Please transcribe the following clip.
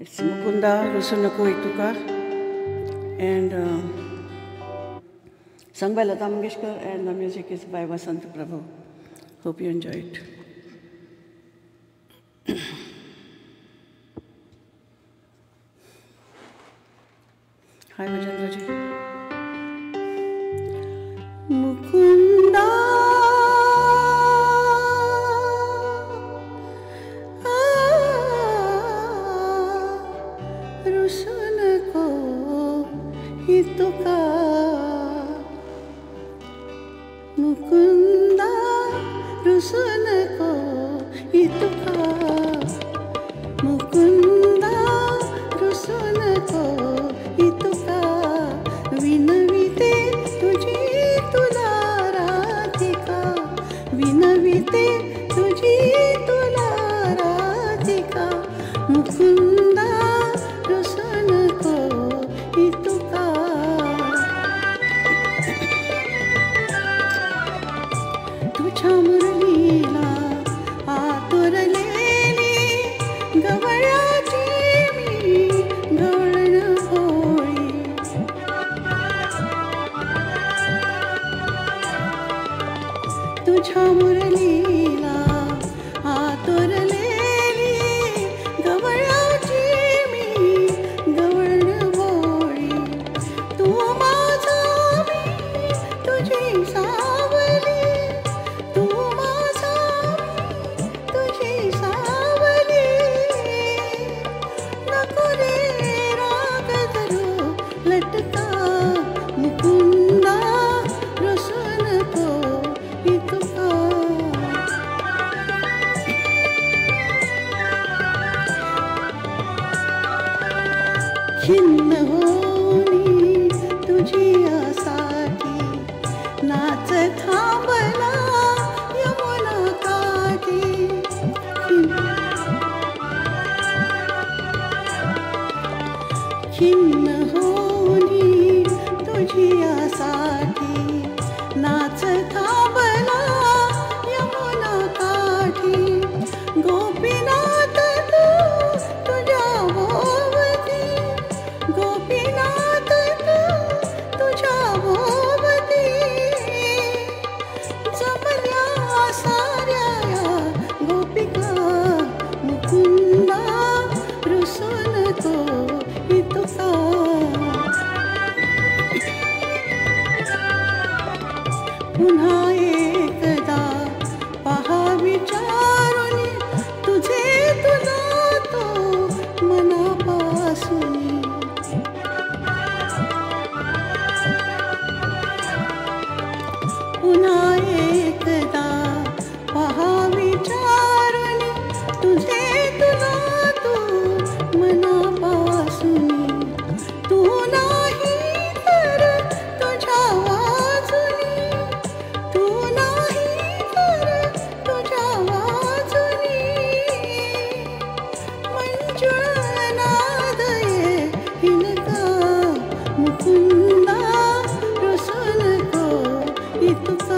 It's Mukunda Rusunako Ituka, and sung by Lata Mangeshkar, and the music is by Vasant Prabhu. Hope you enjoy it. Hi, Vajendra ji. Mukunda Rusunako Ituka, Mukunda Rusunako Ituka, Mukunda Rusunako Ituka, विनविते तुझी तुला राधिका, विनविते तुझी तुला राधिका, मुकुंदा रुसनको इतुका. तुझ्या मुरलीला आतुरलेली गवळाची मी गवळण होळी, तुझ्या मुरलीला आतुरलेली गवळाची मी गवळण होळी. तू माझा मी तुझी सावली, तू माझा मी तुझी सावली. नको रे राग धरू लटका, मुकुंदा रुसनको इतुका. खिन्न होनी तुझी आसाठी नाच थांबला यमुना काठी. खिन्न होनी तुझी आसाठी नाच थांबला यमुना काठी. गोपीनाथ तू तुझ्या भोवती, गोपीनाथ तू तुझ्या भोवती. जमल्या साऱ्या या गोपिका, मुकुंदा रुसनको इतुका. पुन्हा एकदा पहा विचारून तुझे तुला तो मनापासून. पुन्हा एकदा पहा विचारून तुझे तुला तो मनापासून. तू नाही तर तुझ्या वाचुनी, तू नाही तर तुझ्या वाचुनी. मंजुळ नाद येईनका, मुकुंदा रुसनको इतुका.